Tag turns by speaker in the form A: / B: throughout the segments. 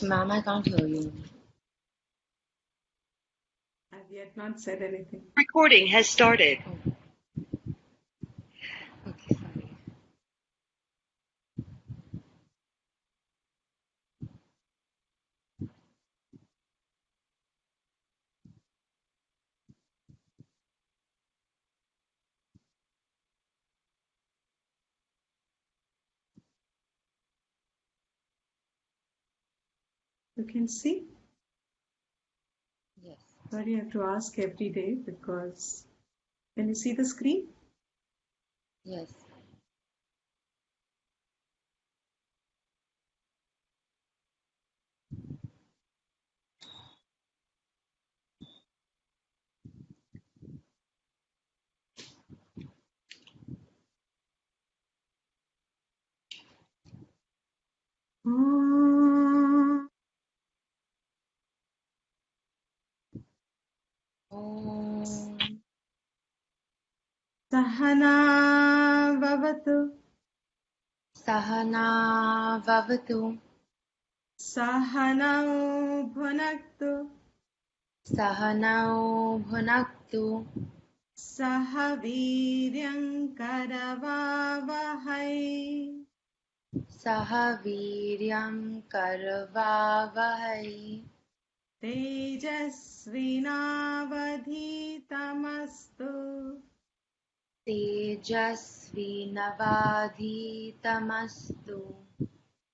A: ma'am, I can't hear you.
B: I've yet not said anything.
C: Recording has started.
A: Okay, sorry.
B: You can see?
A: Yes.
B: Sorry, I have to ask every day because can you see the screen?
A: Yes. Om
B: Sahana Vavatu
A: Sahana Vavatu
B: Sahanau Bhunaktu
A: Sahanau Bhunaktu
B: Sahaviryam Karavavahai
A: Sahaviryam Karavavahai
B: Tejasvinavadhitamastu
A: Tejasvinavadhitamastu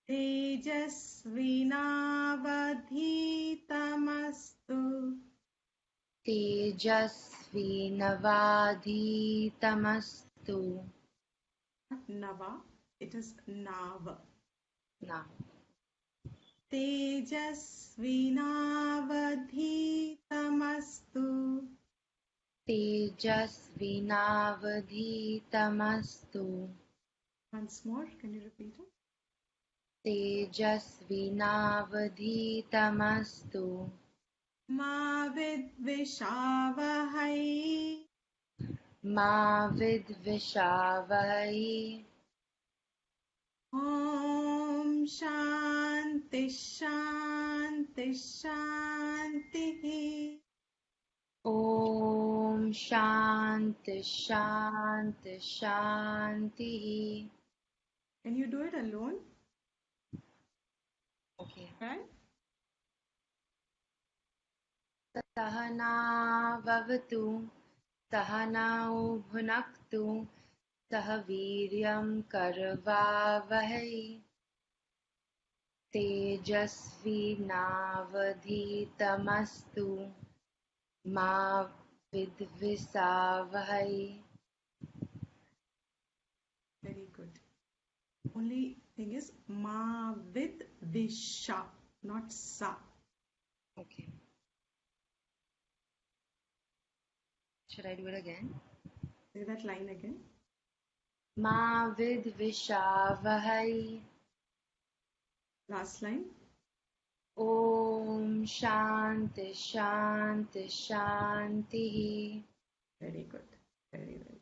B: Tejasvinavadhitamastu
A: Tejasvinavadhitamastu
B: Nava, it is Nav.
A: Now.
B: Tejasvinavadhitamastu
A: Tejasvinavadhitamastu
B: Once more, can you repeat it?
A: Tejasvinavadhitamastu
B: Ma vidvishavahai
A: Ma vidvishavai
B: Om Shanti Shanti Shanti.
A: Om Shanti Shanti Shanti.
B: Can you do it alone?
A: Okay.
B: Right?
A: Sahana Vavatu Sahanau Bhunaktu Sahaviryam Karavavahai Tejasvinavadhitamastu Ma Vidvisavahai.
B: Very good. Only thing is Ma with Visha, not Sa.
A: Okay. Should I do it again?
B: Say that line again.
A: Ma Vidvishavahai.
B: Last line.
A: Om Shanti Shanti Shanti.
B: Very good. Very, very.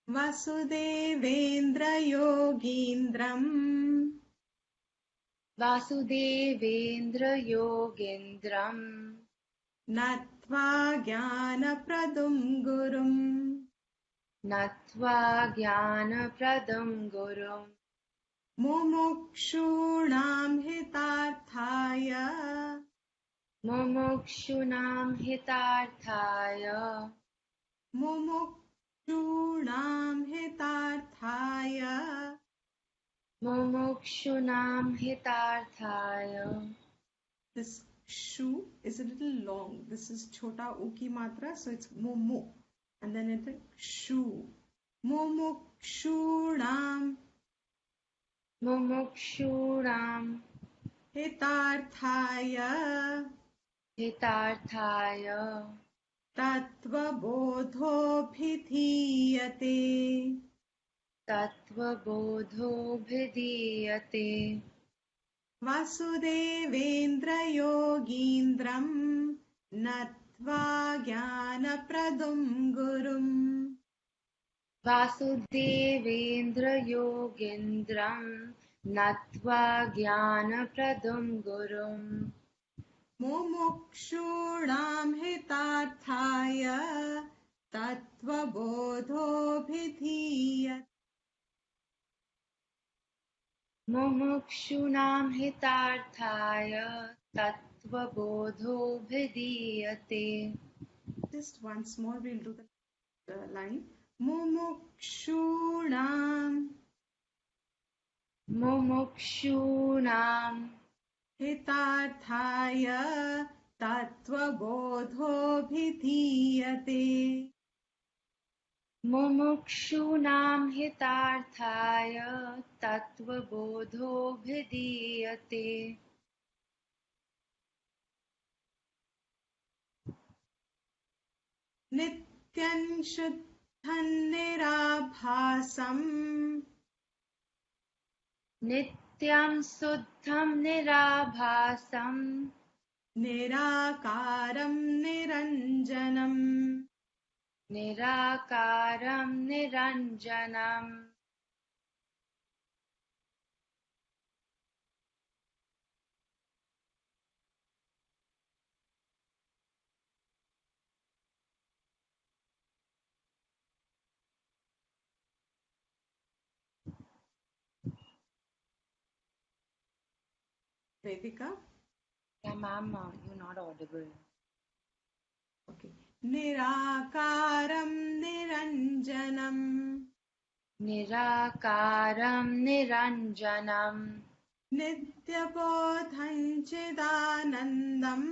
B: Vasudevendra Yogindram
A: Vasudevendra Yogendram
B: Natva Jnanapradum Gurum
A: Natva Jnanapradam Gurum
B: Mumukshunam Hitarthaya
A: Mumukshunam Hitarthaya
B: Mumukshunam Hitarthaya.
A: Mumukshunam Hitarthaya.
B: This shu is a little long. This is chota u ki matra, so it's mumu. And then it's shu. Mumukshunam
A: Mumukshunam
B: Hitarthaya
A: Hitarthaya
B: Tattva Bodho Bhidhiyate.
A: Tattva Bodho Bhidiyate.
B: Vasudevendra Yogindram Natva Jnanapradum Gurum.
A: Vasudevendra योगेन्द्रं नत्वा ज्ञानप्रदं गुरुम्
B: मुमुक्षूणां हितार्थाय तत्त्वबोधोऽभिधीयते।
A: मुमुक्षूणां हितार्थाय तत्त्वबोधोऽभिधीयते.
B: Just once more, we'll do the line. Mumukshunam
A: मुमुक्षूणां
B: hitarthaya tattvabodhobhidhiyate.
A: मुमुक्षूणां हितार्थाय तत्त्वबोधोऽभिधीयते.
B: Nityan shuddhan nirabhasam
A: नित्यं शुद्धं निराभासं
B: nirakaram niranjanam
A: निराकारं निरञ्जनम्
B: Viveka.
A: Yeah, ma'am, you're not audible.
B: Okay. Nirakaram niranjanam
A: निराकारं निरञ्जनम्
B: नित्यबोधं चिदानन्दम्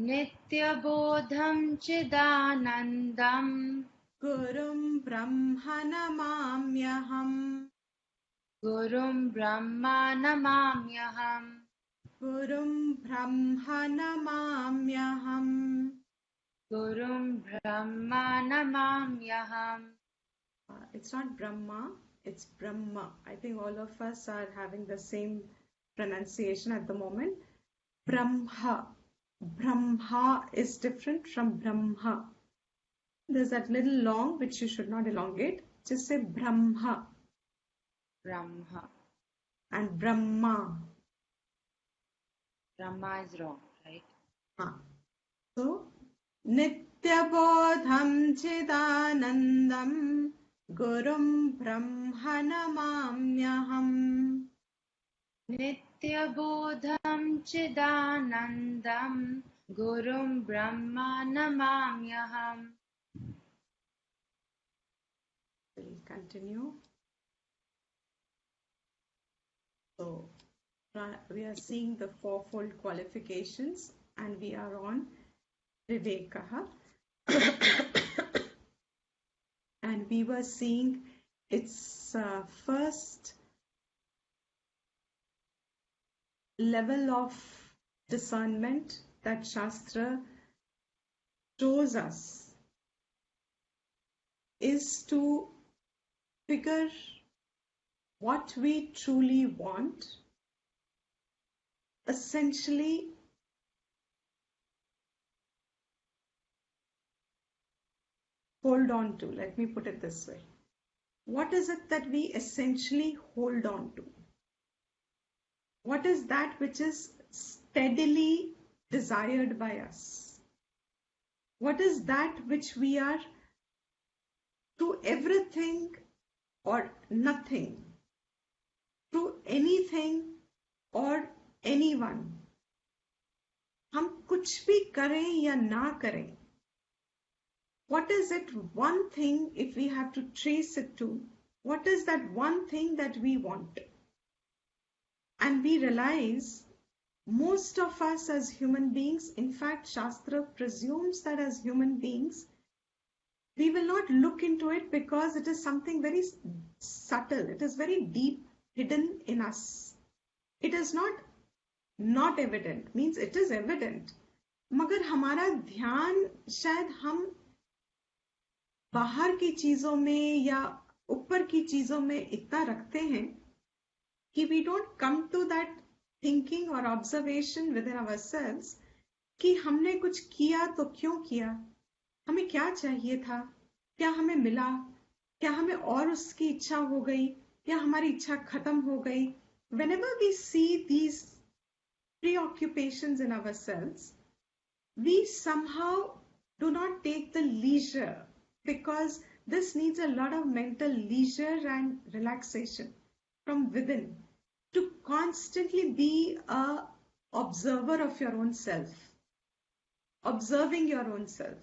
A: नित्यबोधं चिदानन्दम्
B: गुरुं ब्रह्म नमाम्यहम्
A: गुरुं ब्रह्मा नमाम्यहम्
B: गुरुं ब्रह्म नमाम्यहम्
A: गुरुं ब्रह्मा नमाम्यहम्.
B: It's not Brahma, it's Brahma. I think all of us are having the same pronunciation at the moment. Brahma. Brahma is different from Brahma. There's that little long which you should not elongate. Just say Brahma.
A: Brahma.
B: And Brahma.
A: Brahma is wrong, right?
B: So, Nityabodham Chidanandam Gurum Brahma Namamyaham.
A: नित्यबोधं चिदानन्दं गुरुं ब्रह्मा नमाम्यहम्.
B: We'll continue. So, we are seeing the fourfold qualifications and we are on Viveka. And we were seeing its first level of discernment that Shastra shows us is to figure what we truly want, essentially hold on to. Let me put it this way. What is it that we essentially hold on to? What is that which is steadily desired by us? What is that which we are through everything or nothing, through anything or anyone, हम कुछ भी करें या ना करें, what is it one thing, if we have to trace it to, what is that one thing that we want? And we realize most of us as human beings, in fact, Shastra presumes that as human beings, we will not look into it because it is something very subtle. It is very deep, hidden in us. It is not evident, means it is evident. मगर हमारा ध्यान शायद हम बाहर की चीजों में या ऊपर की चीजों में इतना रखते हैं कि we don't come to that thinking or observation within ourselves कि हमने कुछ किया तो क्यों किया, हमें क्या चाहिए था, क्या हमें मिला, क्या हमें और उसकी इच्छा हो गई, या हमारी इच्छा खत्म हो गई. Whenever we see these preoccupations in ourselves, we somehow do not take the leisure, because this needs a lot of mental leisure and relaxation from within, to constantly be a observer of your own self, observing your own self.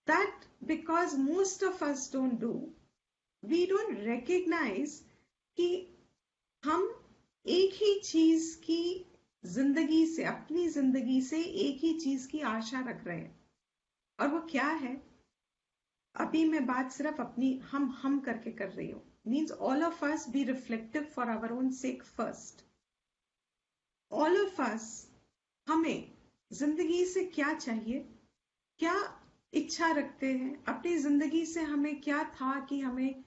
B: That, because most of us don't do, we don't recognize कि हम एक ही चीज की जिंदगी से, अपनी जिंदगी से एक ही चीज की आशा रख रहे हैं. और वो क्या है? अभी मैं बात सिर्फ अपनी हम करके कर रही हूँ. Means all of us be reflective for our own sake first. All of us, हमें जिंदगी से क्या चाहिए, क्या इच्छा रखते हैं, अपनी जिंदगी से हमें क्या था कि हमें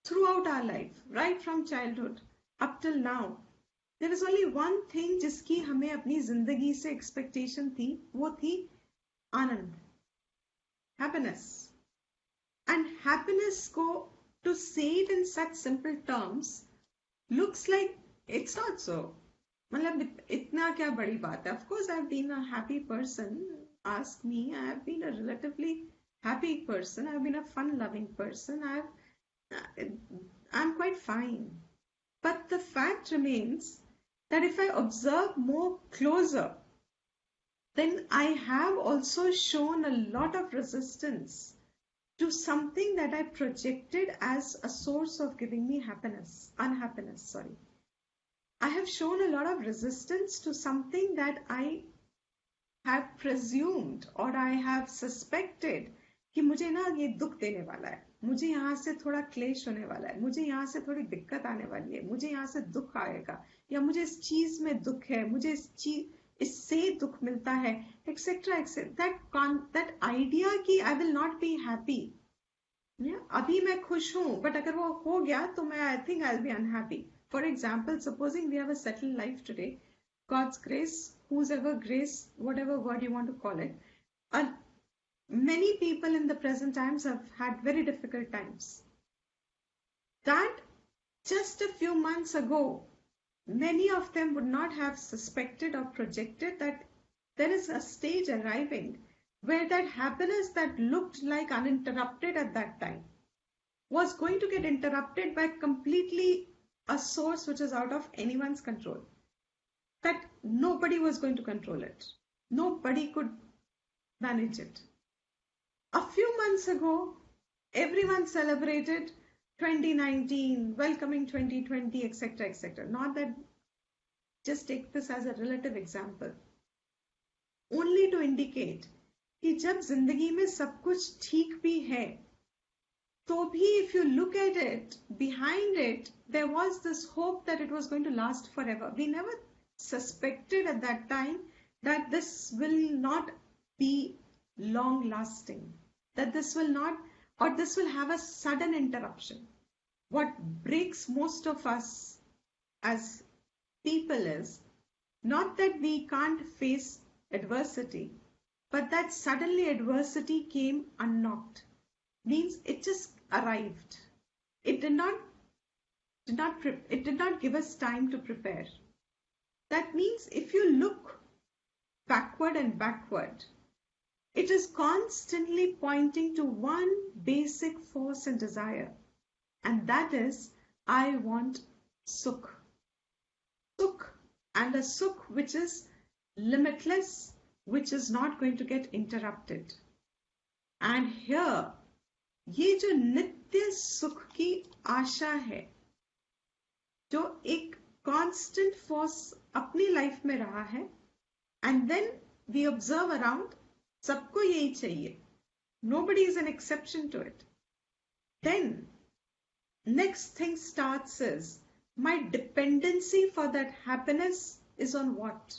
B: throughout our life, right from childhood up till now, there is only one thing जिसकी हमें अपनी जिंदगी से एक्सपेक्टेशन थी, वो थी आनंद, happiness. And happiness को, to say it in such simple terms, looks like it's not so. मतलब इतना क्या बड़ी बात है. Of course I've been a happy person. Ask me, I have been a relatively happy person. I've been a fun loving person. I'm quite fine. But the fact remains that if I observe more closer, then I have also shown a lot of resistance to something that I projected as a source of giving me unhappiness, sorry. I have shown a lot of resistance to something that I have presumed or I have suspected कि मुझे ना ये दुख देने वाला है, मुझे यहाँ से थोड़ा क्लेश होने वाला है, मुझे यहाँ से थोड़ी दिक्कत आने वाली है, मुझे यहाँ से दुख आएगा, या मुझे इस चीज में दुख है, मुझे इससे दुख मिलता है, एक्सेट्रा एक्सेट्रा. दैट आइडिया कि I will not be happy. अभी मैं खुश हूं, बट अगर वो हो गया तो मैं, I think I will be unhappy. For example, supposing we have a settled life today, God's grace, whose ever grace, whatever word you want to call it, and many people in the present times have had very difficult times. That just a few months ago, many of them would not have suspected or projected that there is a stage arriving where that happiness that looked like uninterrupted at that time was going to get interrupted by completely a source which is out of anyone's control. That nobody was going to control it. Nobody could manage it. A few months ago, everyone celebrated 2019, welcoming 2020, etc., etc. Not that, just take this as a relative example. Only to indicate कि जब जिंदगी में सब कुछ ठीक भी है, तो भी if you look at it, behind it, there was this hope that it was going to last forever. We never suspected at that time that this will not be long lasting, that this will not, or this will have a sudden interruption. What breaks most of us as people is not that we can't face adversity, but that suddenly adversity came unknocked. Means it just arrived. It did not give us time to prepare. That means if you look backward and backward, it is constantly pointing to one basic force and desire, and that is, I want sukh. Sukh, and a sukh which is limitless, which is not going to get interrupted. And here, ये जो नित्य सुख की आशा है, जो एक constant force अपनी life में रहा है, and then we observe around, सबको यही चाहिए, nobody is an exception to it. Then next thing starts is, my dependency for that happiness is on what?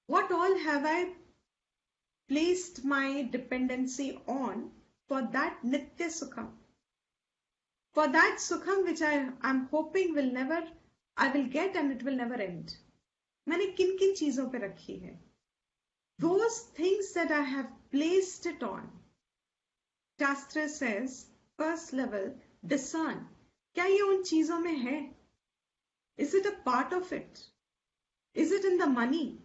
B: What all have I placed my dependency on for that nitya sukham? For that sukham which I'm hoping I will get and it will never end. मैंने किन किन चीजों पे रखी है? Those things that I have placed it on, Shastra says, first level, discern. क्या ये उन चीजों में है? Is it a part of it? Is it in the money?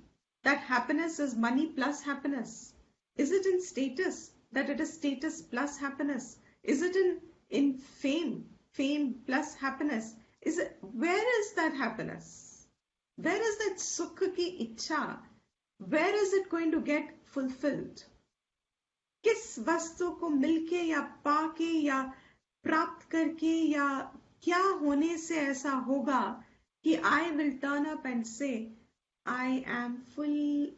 B: That happiness is money plus happiness. Is it in status? That it is status plus happiness. Is it in fame? Fame plus happiness. Where is that happiness? Where is that sukha ki ichha? Where is it going to get fulfilled? किस वस्तु को मिलके या पाके या प्राप्त करके या क्या होने से ऐसा होगा कि I will turn up and say, I am full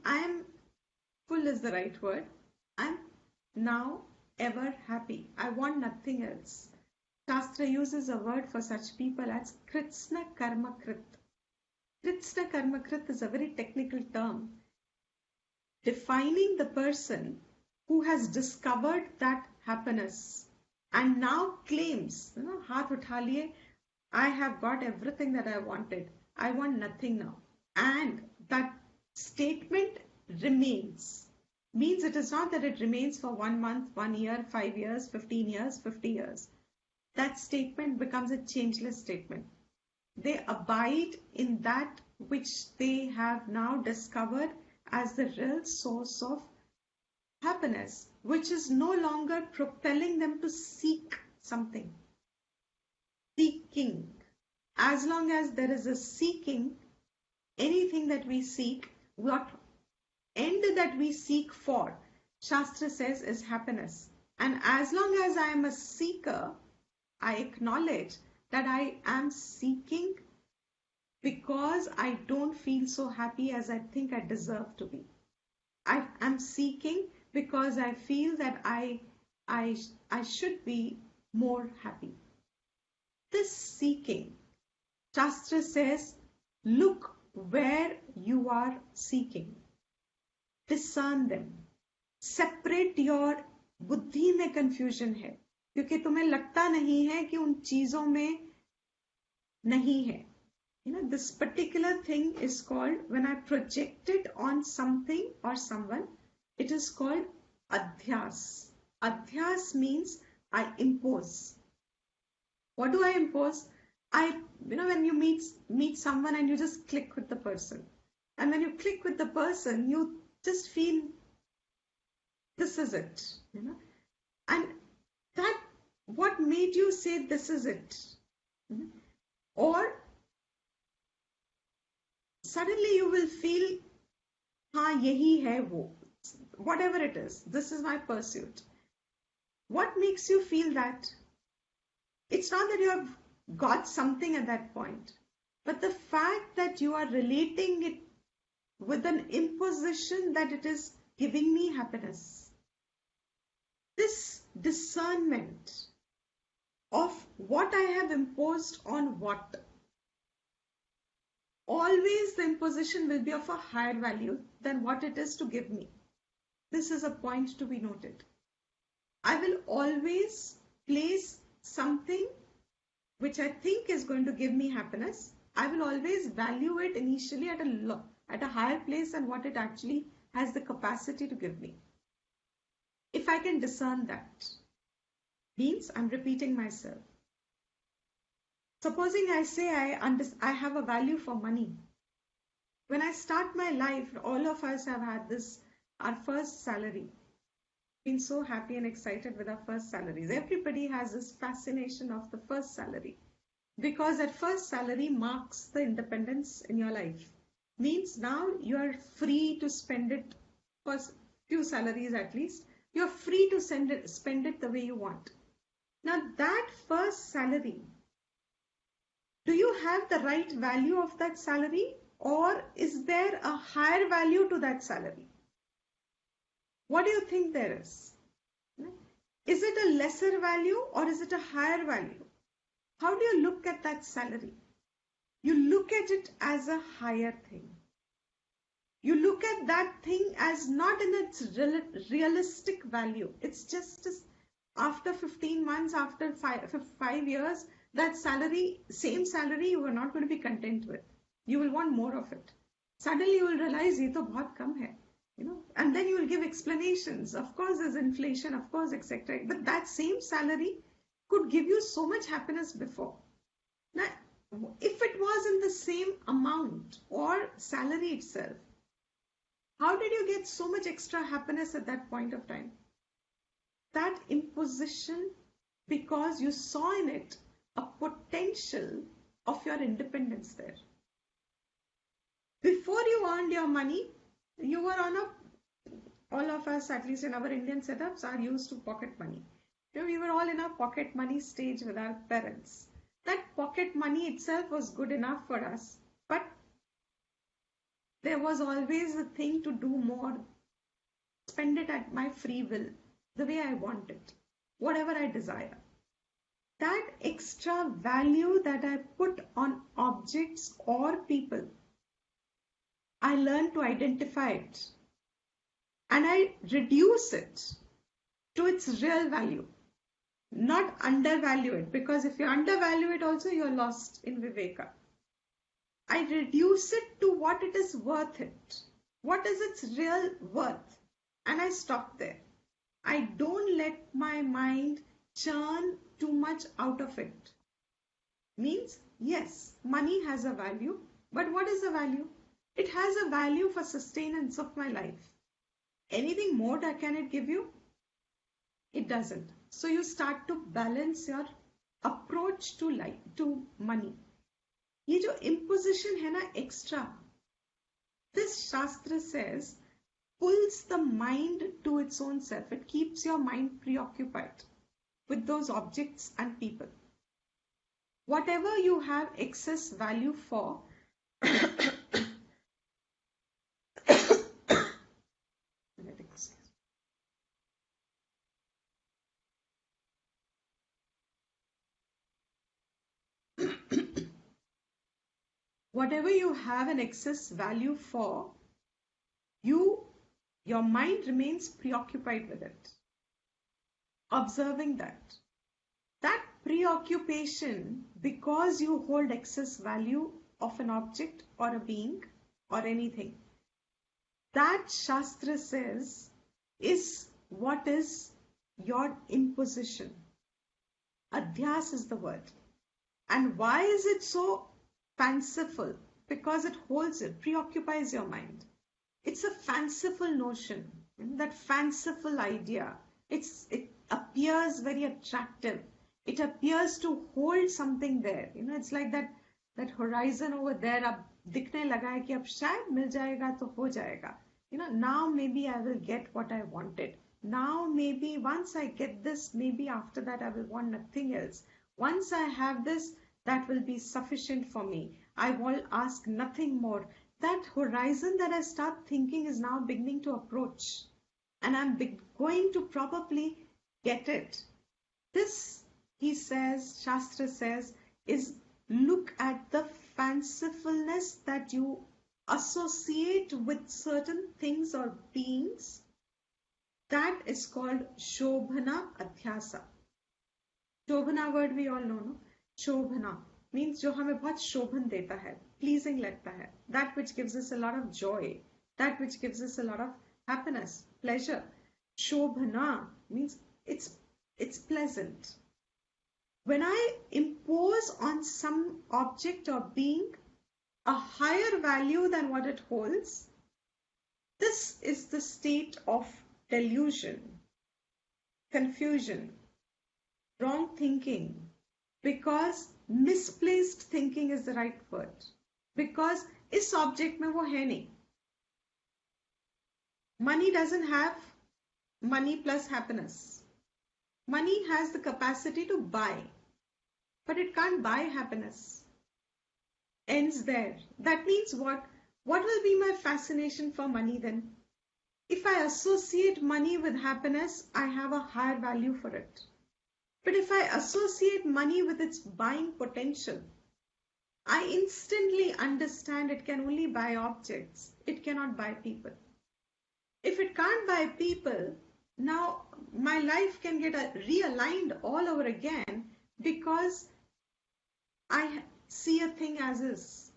B: is the right word. I'm now ever happy. I want nothing else. Shastra uses a word for such people as Kritsna Karma Krit. Kritsna Karma Krit is a very technical term defining the person who has discovered that happiness and now claims, haath utha liye, I have got everything that I wanted. I want nothing now. And that statement remains. Means it is not that it remains for 1 month, 1 year, 5 years, 15 years, 50 years. That statement becomes a changeless statement. They abide in that which they have now discovered as the real source of happiness, which is no longer propelling them to seek something. Seeking. As long as there is a seeking, anything that we seek, what end that we seek for, Shastra says, is happiness. And as long as I am a seeker, I acknowledge that I am seeking because I don't feel so happy as I think I deserve to be. I am seeking because I feel that I should be more happy. This seeking, Shastra says, look where you are seeking. Discern them. Separate your बुद्धि में confusion है क्योंकि तुम्हें लगता नहीं है कि उन चीजों में नहीं है. This particular thing is called, when I project it on something or someone, it is called adhyas. Adhyas means I impose. What do I impose? When you meet someone and you just click with the person. And when you click with the person, you just feel this is it. And that, what made you say this is it? Or suddenly you will feel, हाँ यही है वो. Whatever it is, this is my pursuit. What makes you feel that? It's not that you have got something at that point, but the fact that you are relating it with an imposition that it is giving me happiness. This discernment of what I have imposed on what. Always the imposition will be of a higher value than what it is to give me. This is a point to be noted. I will always place something which I think is going to give me happiness. I will always value it initially at a higher place than what it actually has the capacity to give me. If I can discern that, means I'm repeating myself. Supposing I say I have a value for money. When I start my life, all of us have had this, our first salary. Been so happy and excited with our first salaries. Everybody has this fascination of the first salary because that first salary marks the independence in your life. Means now you are free to spend it for few salaries at least. You're free to spend it the way you want. Now that first salary, do you have the right value of that salary, or is there a higher value to that salary? What do you think there is? Is it a lesser value or is it a higher value? How do you look at that salary? You look at it as a higher thing. You look at that thing as not in its realistic value. It's just after 15 months, after 5 years, that salary, same salary, you are not going to be content with. You will want more of it. Suddenly you will realize, ये तो बहुत कम है. And then you will give explanations. Of course, there's inflation, of course, etc. But that same salary could give you so much happiness before. Now, if it was in the same amount or salary itself, how did you get so much extra happiness at that point of time? That imposition, because you saw in it a potential of your independence there. Before you earned your money, you were on a, all of us, at least in our Indian setups, are used to pocket money. We were all in our pocket money stage with our parents. That pocket money itself was good enough for us, but there was always a thing to do more, spend it at my free will, the way I want it, whatever I desire. That extra value that I put on objects or people, I learn to identify it and I reduce it to its real value, not undervalue it, because if you undervalue it also, you're lost in Viveka. I reduce it to what it is worth it. What is its real worth? And I stop there. I don't let my mind churn too much out of it. Means, yes, money has a value, but what is the value? It has a value for sustenance of my life. Anything more that can it give you? It doesn't. So you start to balance your approach to life, to money. ये जो imposition है ना extra, this Shastra says, pulls the mind to its own self. It keeps your mind preoccupied with those objects and people. Whatever you have excess value for, whatever you have an excess value for, your mind remains preoccupied with it. Observing that preoccupation, because you hold excess value of an object or a being or anything, that Shastra says is what is your imposition. Adhyas is the word. And why is it so fanciful? Because it holds it, preoccupies your mind. It's a fanciful notion, that fanciful idea. It appears very attractive. It appears to hold something there. It's like that horizon over there. अब दिखने लगा है कि अब शायद मिल जाएगा तो हो जाएगा. Now maybe I will get what I wanted. Now maybe once I get this, maybe after that I will want nothing else. Once I have this, that will be sufficient for me. I will ask nothing more. That horizon that I start thinking is now beginning to approach. And I'm going to probably get it. This, he says, Shastra says, is look at the fancifulness that you associate with certain things or beings. That is called Shobhana Adhyasa. Shobhana word we all know, no? Shobhana means जो हमें बहुत शोभन देता है, pleasing लगता है, that which gives us a lot of joy, that which gives us a lot of happiness, pleasure. Shobhana means it's pleasant. When I impose on some object or being a higher value than what it holds, this is the state of delusion, confusion, wrong thinking, because misplaced thinking is the right word. Because इस object में वो है नहीं. Money doesn't have money plus happiness. Money has the capacity to buy, but it can't buy happiness. Ends there. That means what? What will be my fascination for money then? If I associate money with happiness, I have a higher value for it. But if I associate money with its buying potential, I instantly understand it can only buy objects. It cannot buy people. If it can't buy people, now my life can get realigned all over again because I see a thing as is.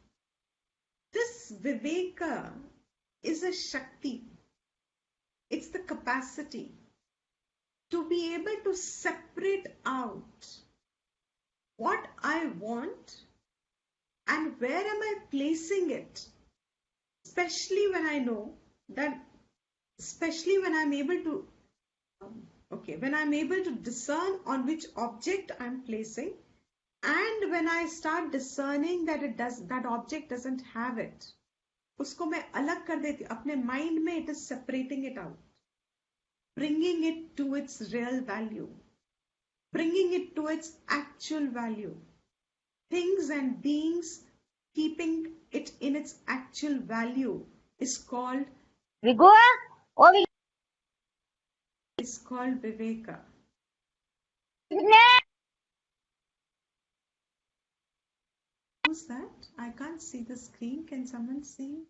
B: This Viveka is a Shakti. It's the capacity to be able to separate out what I want and where am I placing it. Especially when I know that, especially when I'm able to, when I'm able to discern on which object I'm placing, and when I start discerning that object doesn't have it, उसको मैं अलग कर देती हूँ अपने mind में. It is separating it out, bringing it to its real value, bringing it to its actual value. Things and beings, keeping it in its actual value is called Viveka. Who's that? I can't see the screen. Can someone see?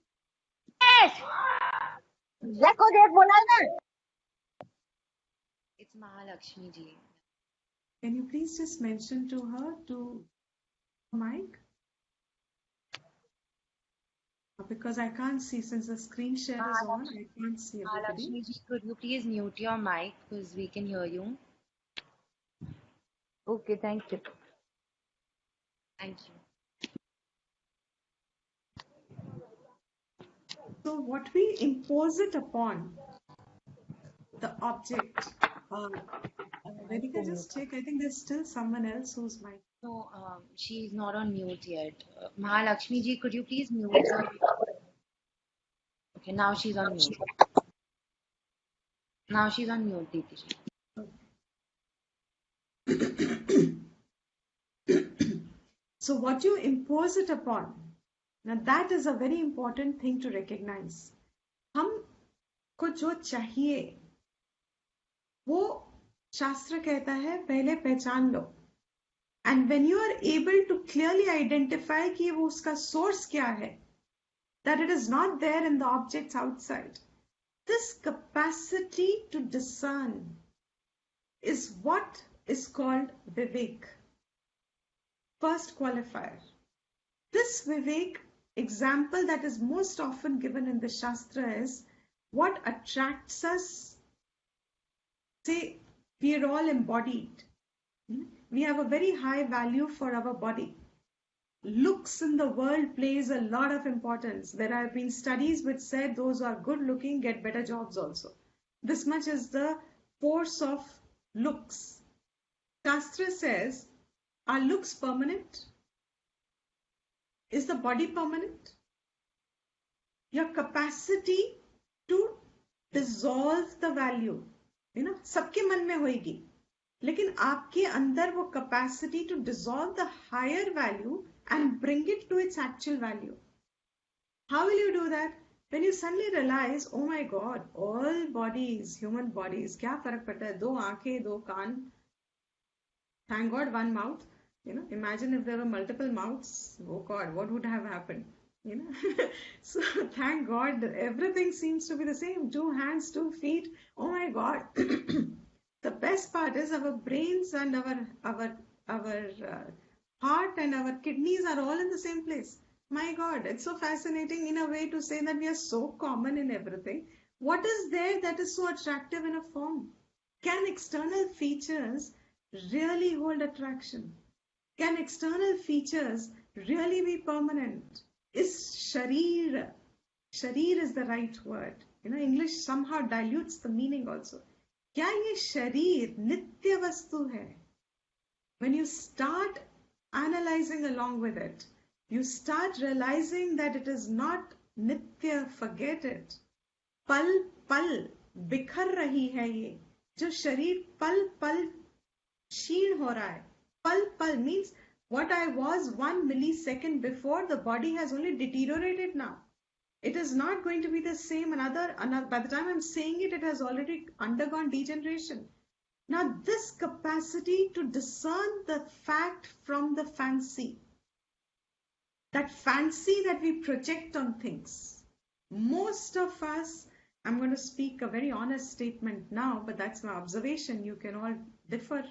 A: It's Mahalakshmi ji.
B: Can you please just mention to her to mic? Because I can't see, since the screen share is on, I can't see everybody.
A: Mahalakshmi ji, could you please mute your mic because we can hear you?
C: Okay, thank you.
A: Thank you.
B: So what we impose it upon the object. Viveka, just check. I think there's still someone else who's mic.
A: No, she's not on mute yet. Mahalakshmi ji, could you please mute her? Okay, now she's on mute. Now she's on mute, Deepti ji.
B: So what you impose it upon, now that is a very important thing to recognize. हमको जो चाहिए वो शास्त्र कहता है पहले पहचान लो. And when you are able to clearly identify कि वो उसका source क्या है, that it is not there in the objects outside, this capacity to discern is what is called Vivek. First qualifier. This Vivek example that is most often given in the Shastra is what attracts us. Say, we are all embodied. We have a very high value for our body. Looks in the world plays a lot of importance. There have been studies which said those who are good looking get better jobs also. This much is the force of looks. Shastra says, are looks permanent? Is the body permanent? Your capacity to dissolve the value, सबके मन में होएगी, लेकिन आपके अंदर वो capacity to dissolve the higher value and bring it to its actual value. How will you do that? When you suddenly realize, oh my God, all bodies, human bodies, क्या फर्क पड़ता है? 2 आंखें, 2 कान. Thank God, 1 mouth. Imagine if there were multiple mouths. Oh God, what would have happened? So thank God, everything seems to be the same. 2 hands, 2 feet. Oh my God. The best part is our brains and our heart and our kidneys are all in the same place. My God, it's so fascinating in a way to say that we are so common in everything. What is there that is so attractive in a form? Can external features really hold attraction? Can external features really be permanent? Is sharir is the right word. English somehow dilutes the meaning also. क्या ये शरीर नित्य वस्तु है? When you start analyzing along with it, you start realizing that it is not nitya, forget it. पल पल बिखर रही है ये. जो शरीर पल पल क्षीण हो रहा है. Pal pal means what I was 1 millisecond before, the body has only deteriorated now. It is not going to be the same another by the time I'm saying it, it has already undergone degeneration. Now this capacity to discern the fact from the fancy, that fancy that we project on things, most of us, I'm going to speak a very honest statement now, but that's my observation. You can all differ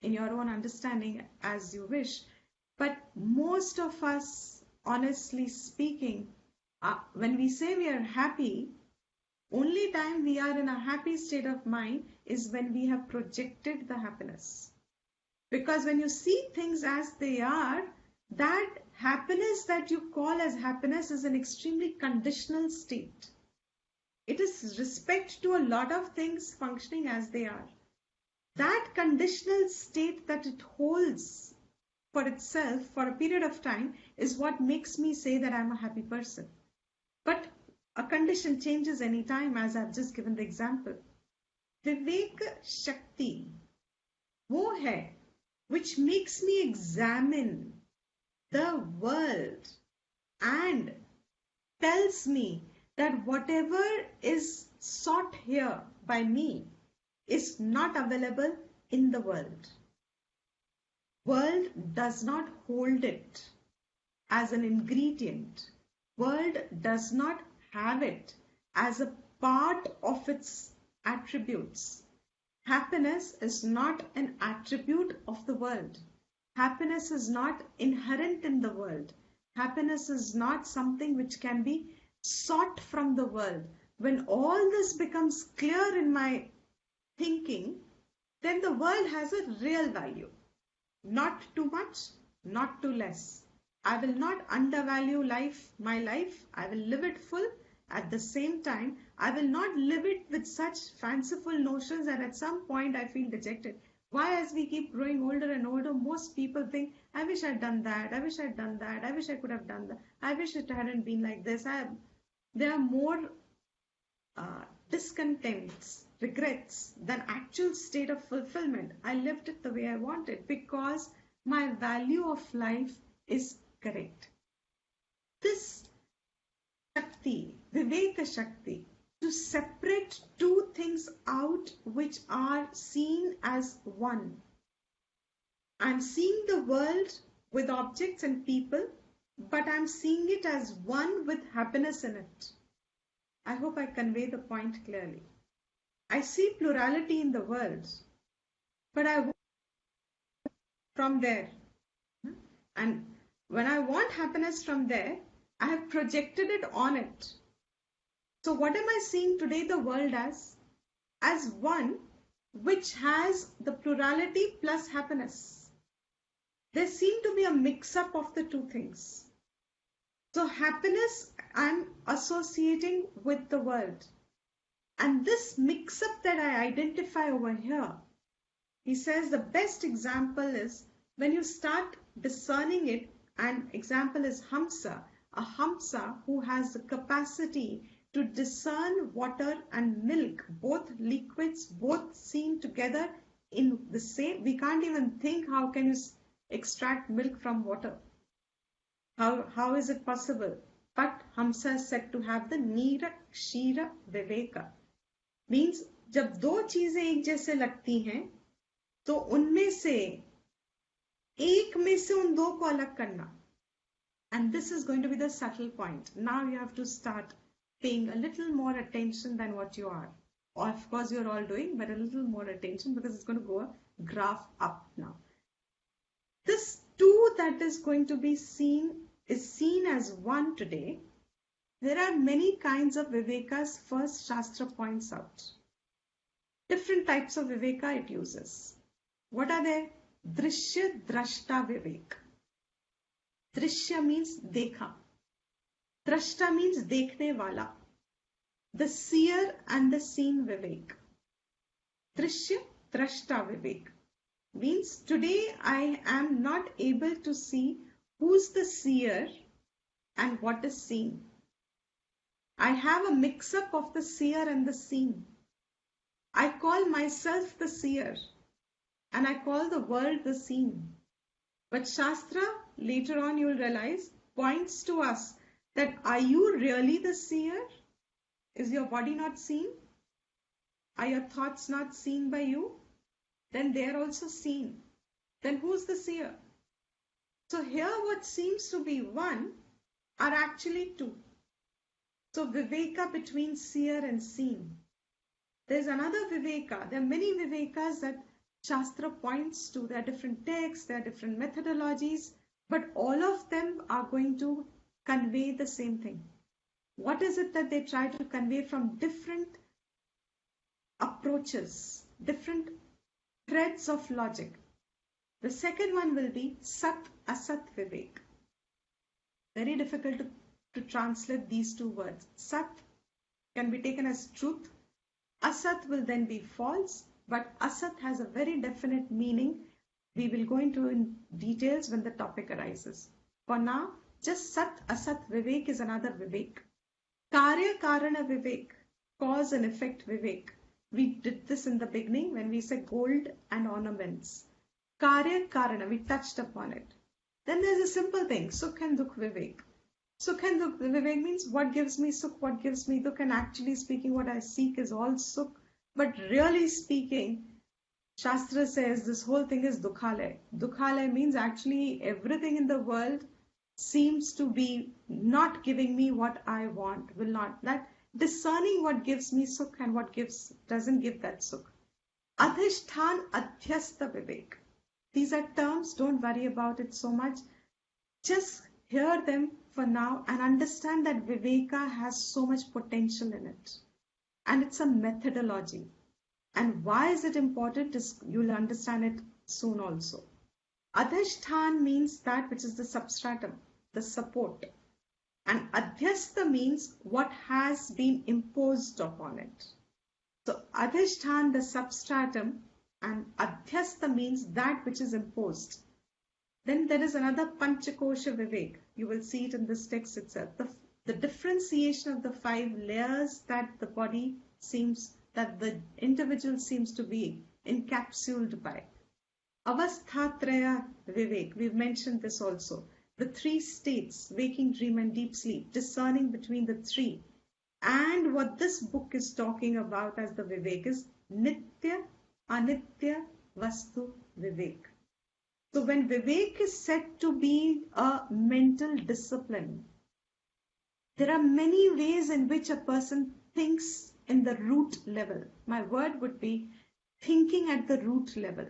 B: in your own understanding as you wish. But most of us, honestly speaking, when we say we are happy, Only time we are in a happy state of mind is when we have projected the happiness. Because when you see things as they are, that happiness that you call as happiness is an extremely conditional state. It is respect to a lot of things functioning as they are. That conditional state that it holds for itself for a period of time is what makes me say that I'm a happy person. But a condition changes anytime, as I've just given the example. विवेक शक्ति वो है which makes me examine the world and tells me that whatever is sought here by me is not available in the world. World does not hold it as an ingredient. World does not have it as a part of its attributes. Happiness is not an attribute of the world. Happiness is not inherent in the world. Happiness is not something which can be sought from the world. When all this becomes clear in my thinking, then the world has a real value. Not too much, not too less. I will not undervalue my life. I will live it full. At the same time, I will not live it with such fanciful notions that at some point I feel dejected. Why, as we keep growing older and older, most people think, I wish I'd done that, I wish I'd done that, I wish I could have done that, I wish it hadn't been like this. There are more discontents, regrets than actual state of fulfillment. I lived it the way I wanted because my value of life is correct. This Shakti, Viveka Shakti, to separate two things out which are seen as one. I'm seeing the world with objects and people, but I'm seeing it as one with happiness in it. I hope I convey the point clearly. I see plurality in the world, but I want from there. And when I want happiness from there, I have projected it on it. So what am I seeing today the world as? As one which has the plurality plus happiness. There seem to be a mix-up of the two things. So happiness I'm associating with the world. And this mix-up that I identify over here, he says the best example is when you start discerning it, and example is Hamsa, a Hamsa who has the capacity to discern water and milk, both liquids, both seen together in the same. We can't even think how can you extract milk from water. How is it possible? But Hamsa is said to have the Nira Kshira Viveka. Means जब दो चीजें एक जैसे लगती हैं तो उनमें से एक में से उन दो को अलग करना. And this is going to be the subtle point. Now you have to start paying a little more attention than what you are. Or of course you're all doing, but a little more attention because it's going to go a graph up now. This two that is going to be seen is seen as one today. There are many kinds of Vivekas, first Shastra points out. Different types of Viveka it uses. What are they? Drishya Drashta Vivek. Drishya means dekha. Drashta means dekhne wala. The seer and the seen Vivek. Drishya Drashta Vivek means today I am not able to see who's the seer and what is seen. I have a mix-up of the seer and the seen. I call myself the seer and I call the world the seen. But Shastra, later on you will realize, points to us that are you really the seer? Is your body not seen? Are your thoughts not seen by you? Then they are also seen. Then who's the seer? So here what seems to be one are actually two. So Viveka between seer and seen. There's another Viveka. There are many Vivekas that Shastra points to. There are different texts, there are different methodologies, but all of them are going to convey the same thing. What is it that they try to convey from different approaches, different threads of logic? The second one will be Sat Asat Vivek. Very difficult to translate these two words. Sat can be taken as truth. Asat will then be false, but Asat has a very definite meaning. We will go into in details when the topic arises. For now, just Sat Asat Vivek is another Vivek. Karya Karana Vivek, cause and effect Vivek. We did this in the beginning when we said gold and ornaments. Karya Karana, we touched upon it. Then there's a simple thing, Sukh and Dukh Vivek. Sukh and Dukh Vivek means what gives me Sukh, what gives me Dukh, and actually speaking, what I seek is all Sukh. But really speaking, Shastra says this whole thing is Dukhalay. Dukhalay means actually everything in the world seems to be not giving me what I want, will not. That discerning what gives me Sukh and what doesn't give that Sukh. Adhishthan Adhyastha Vivek. These are terms, don't worry about it so much. Just hear them for now and understand that Viveka has so much potential in it. And it's a methodology. And why is it important? You'll understand it soon also. Adhishthan means that which is the substratum, the support. And Adhyastha means what has been imposed upon it. So Adhishthan, the substratum, and Adhyastha means that which is imposed. Then there is another Panchakosha Vivek. You will see it in this text itself. The differentiation of the 5 layers that the body seems, that the individual seems to be encapsulated by. Avasthatraya Vivek. We've mentioned this also. The 3 states, waking, dream, and deep sleep, discerning between the 3. And what this book is talking about as the Vivek is Nitya, Anitya, Vastu, Vivek. So when Vivek is said to be a mental discipline, there are many ways in which a person thinks in the root level. My word would be thinking at the root level,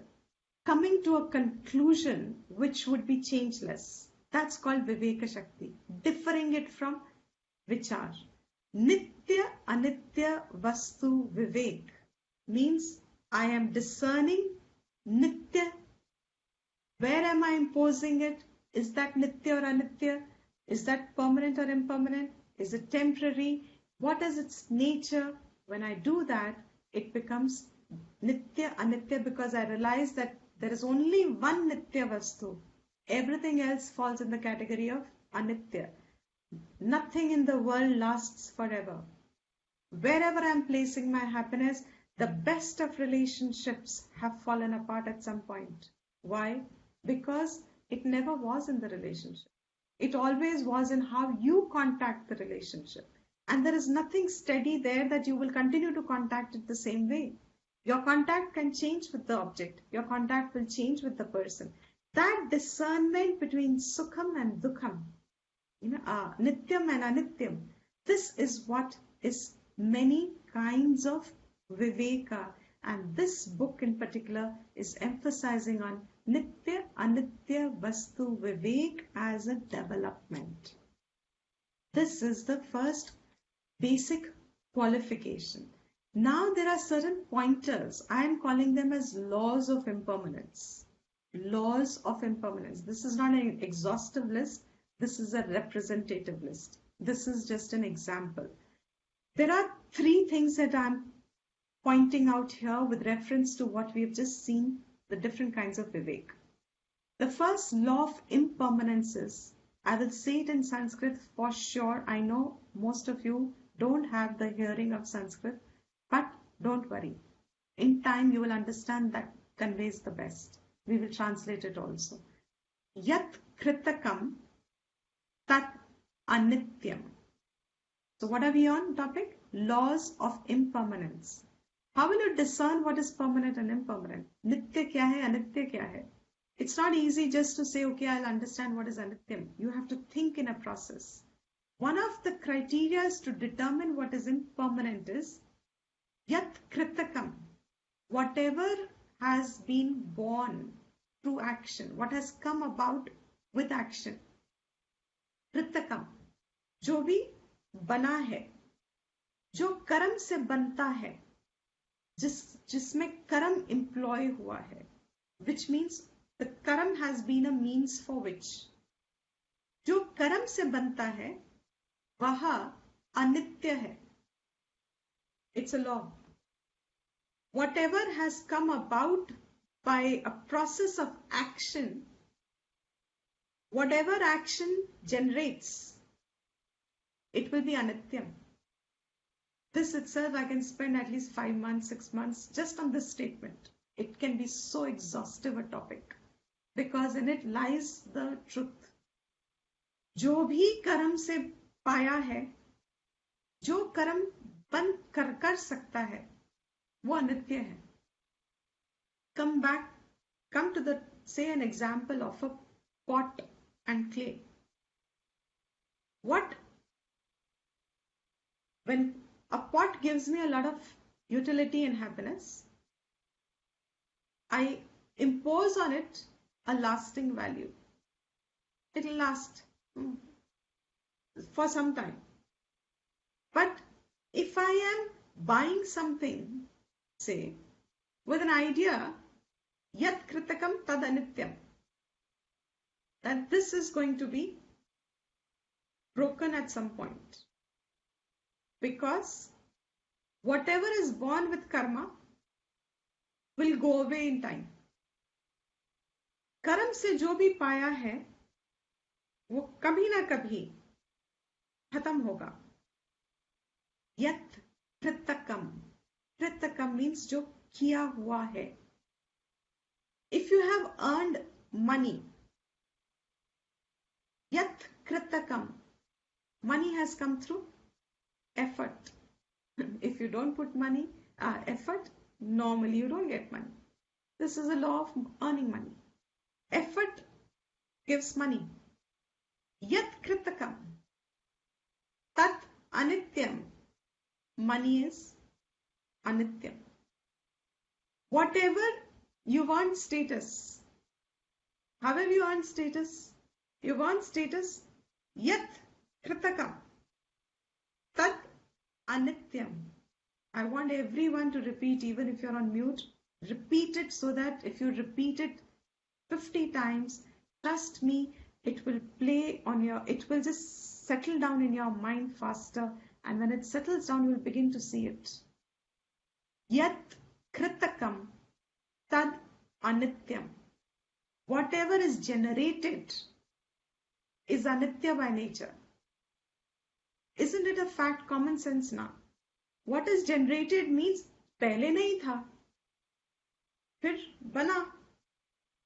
B: coming to a conclusion which would be changeless. That's called Viveka Shakti, differing it from Vichar. Nitya Anitya Vastu Vivek means I am discerning Nitya. Where am I imposing it? Is that Nitya or Anitya? Is that permanent or impermanent? Is it temporary? What is its nature? When I do that, it becomes Nitya Anitya because I realize that there is only one Nitya Vastu. Everything else falls in the category of Anitya. Nothing in the world lasts forever. Wherever I'm placing my happiness, the best of relationships have fallen apart at some point. Why? Because it never was in the relationship. It always was in how you contact the relationship. And there is nothing steady there that you will continue to contact it the same way. Your contact can change with the object. Your contact will change with the person. That discernment between Sukham and Dukham, Nityam and Anityam, this is what is many kinds of Viveka. And this book in particular is emphasizing on Nitya Anitya Vastu Vivek as a development. This is the first basic qualification. Now there are certain pointers. I am calling them as laws of impermanence. Laws of impermanence. This is not an exhaustive list. This is a representative list. This is just an example. There are 3 things that I'm pointing out here with reference to what we've just seen, the different kinds of Vivek. The first law of impermanence is, I will say it in Sanskrit for sure. I know most of you don't have the hearing of Sanskrit, but don't worry. In time you will understand that conveys the best. We will translate it also. Yat kritakam tat anityam. So what are we on topic? Laws of impermanence. How will you discern what is permanent and impermanent? Nitya kya hai, anitya kya hai? It's not easy just to say, okay, I'll understand what is anityam. You have to think in a process. One of the criteria to determine what is impermanent is yat kritakam. Whatever has been born through action, what has come about with action. Kritakam. जो भी बना है, जो कर्म से बनता है, जिसमें कर्म एम्प्लॉय हुआ है, which means the कर्म has been a means for which, जो कर्म से बनता है वह अनित्य है. It's a law. Whatever has come about by a process of action, whatever action generates, it will be anityam. This itself, I can spend at least 5 months, 6 months just on this statement. It can be so exhaustive a topic because in it lies the truth. जो भी कर्म से पाया है, जो कर्म बन कर सकता है, वो अनित्य है. Come to the, say, an example of a pot and clay. When a pot gives me a lot of utility and happiness, I impose on it a lasting value. It will last for some time. But if I am buying something, say, with an idea, yat kritakam tad anityam, that this is going to be broken at some point. Because whatever is born with karma will go away in time. कर्म से जो भी पाया है वो कभी ना कभी खत्म होगा. यत कृतकम, कृतकम मीन्स जो किया हुआ है. If you have earned money, yat kritakam, money has come through effort. If you don't put money, effort, normally you don't get money. This is a law of earning money. Effort gives money. Yat kritakam, tat anityam, money is anityam. Whatever you want status, however you earn status, you want status, yat kritakam, tat anityam. I want everyone to repeat, even if you're on mute, repeat it so that if you repeat it 50 times, trust me, it will play on your, it will just settle down in your mind faster. And when it settles down, you will begin to see it. Yat kritakam tad anityam. Whatever is generated is anitya by nature. Isn't it a fact, common sense now? What is generated means पहले नहीं था, फिर बना.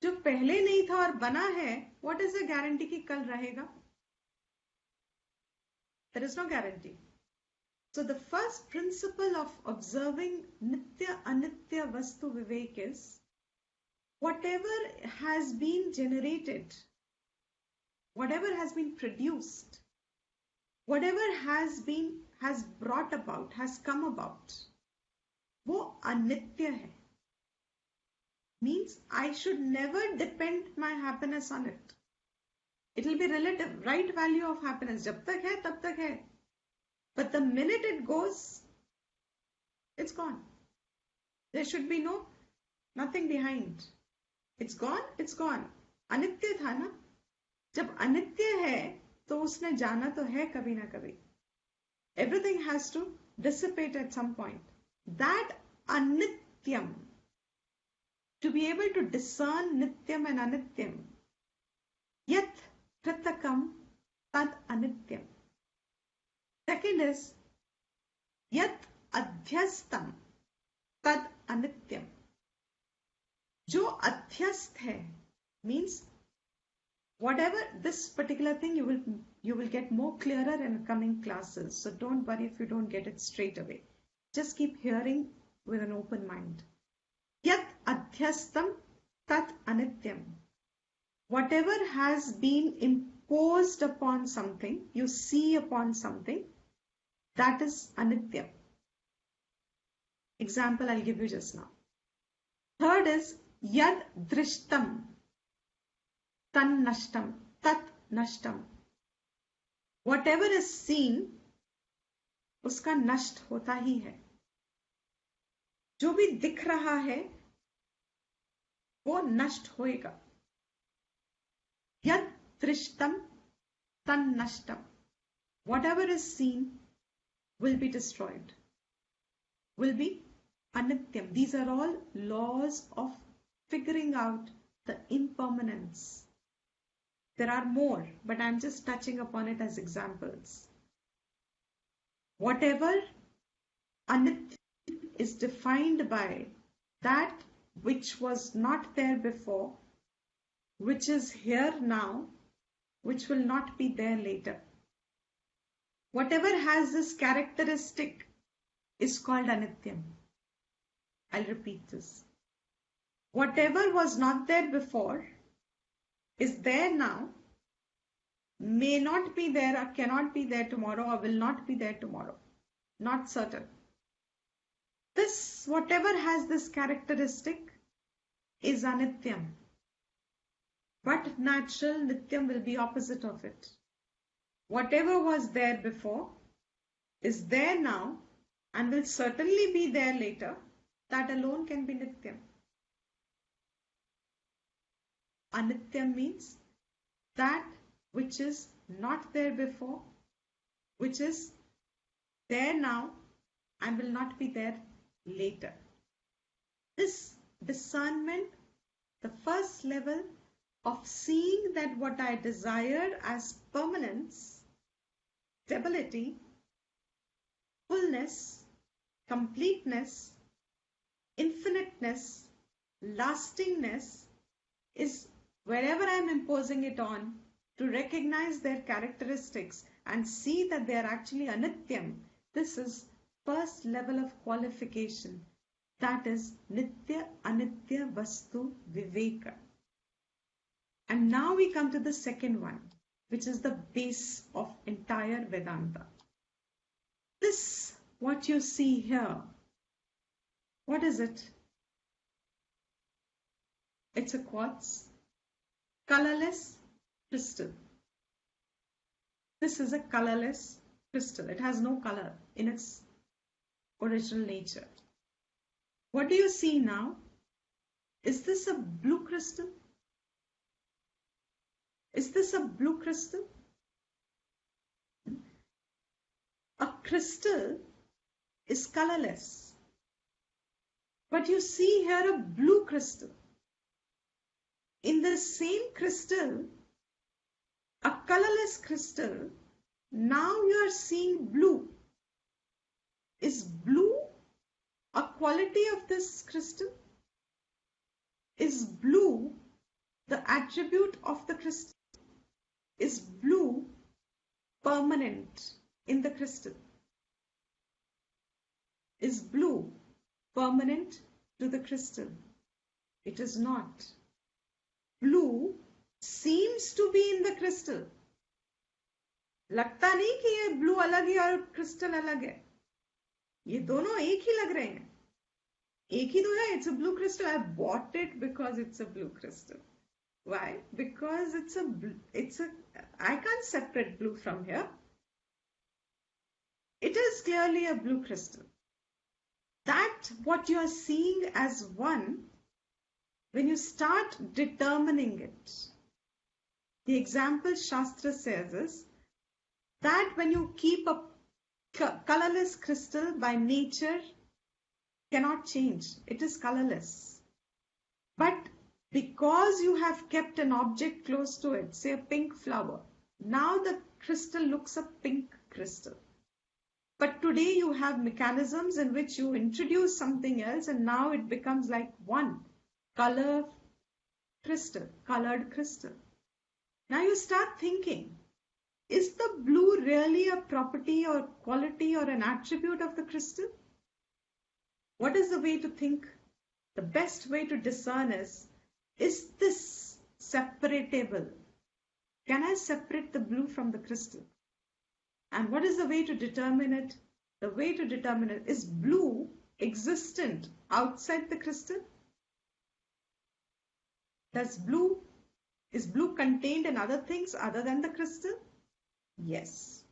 B: जो पहले नहीं था और बना है, what is the guarantee कि कल रहेगा? There is no guarantee. So the first principle of observing nitya anitya vastu vivek is, whatever has been generated, whatever has been produced, whatever has brought about, has come about, वो अनित्य है. Means I should never depend my happiness on it. It will be relative, right value of happiness. जब तक है तब तक है. But the minute it goes, it's gone. There should be nothing behind. It's gone, it's gone. अनित्य था ना? जब अनित्य है तो उसने जाना तो है कभी ना कभी. Everything has to dissipate at some point. That anityam, to be able to discern nityam and anityam, yat kritakam tad anityam. Second is yat adhyastam tad anityam. जो अध्यस्त है means whatever this particular thing, you will get more clearer in coming classes. So don't worry if you don't get it straight away. Just keep hearing with an open mind. Yat adhyastam tat anityam. Whatever has been imposed upon something, you see upon something, that is anitya. Example I'll give you just now. Third is yad drishtam tan nashtam tat nashtam. Whatever is seen उसका नष्ट होता ही है. जो भी दिख रहा है वो नष्ट होएगा. यद दृष्टम तन नष्टम. Whatever is seen will be destroyed, will be anityam. These are all laws of figuring out the impermanence. There are more, but I'm just touching upon it as examples. Whatever anitya is defined by that which was not there before, which is here now, which will not be there later. Whatever has this characteristic is called anityam. I'll repeat this. Whatever was not there before is there now, may not be there or cannot be there tomorrow or will not be there tomorrow. Not certain. This, whatever has this characteristic is anityam. But natural nityam will be opposite of it. Whatever was there before is there now and will certainly be there later. That alone can be nityam. Anityam means that which is not there before, which is there now and will not be there later. This discernment, the first level of seeing that what I desired as permanence, stability, fullness, completeness, infiniteness, lastingness is wherever I am imposing it on, to recognize their characteristics and see that they are actually anityam. This is first level of qualification. That is nitya anitya vastu viveka. And now we come to the second one, which is the base of entire Vedanta. This, what you see here, what is it? It's a quartz, colorless crystal. This is a colorless crystal. It has no color in its original nature. What do you see now? Is this a blue crystal? Is this a blue crystal? A crystal is colorless. But you see here a blue crystal. In the same crystal, a colorless crystal, now you are seeing blue. Is blue a quality of this crystal? Is blue the attribute of the crystal? Is blue permanent in the crystal? Is blue permanent to the crystal? It is not. Blue seems to be in the crystal. लगता नहीं कि ये blue अलग है और crystal अलग है. ये दोनों एक ही लग रहे हैं. एक ही तो है. It's a blue crystal. I bought it because it's a blue crystal. Why? Because I can't separate blue from here. It is clearly a blue crystal. That what you are seeing as one, when you start determining it, the example Shastra says is that when you keep a colorless crystal by nature cannot change. It is colorless. But because you have kept an object close to it, say a pink flower, now the crystal looks a pink crystal. But today you have mechanisms in which you introduce something else and now it becomes like one colored crystal. Now you start thinking, is the blue really a property or quality or an attribute of the crystal? What is the way to think? The best way to discern is this separatable? Can I separate the blue from the crystal? And what is the way to determine it? The way to determine it is blue existent outside the crystal? Is blue contained in other things other than the crystal? Yes.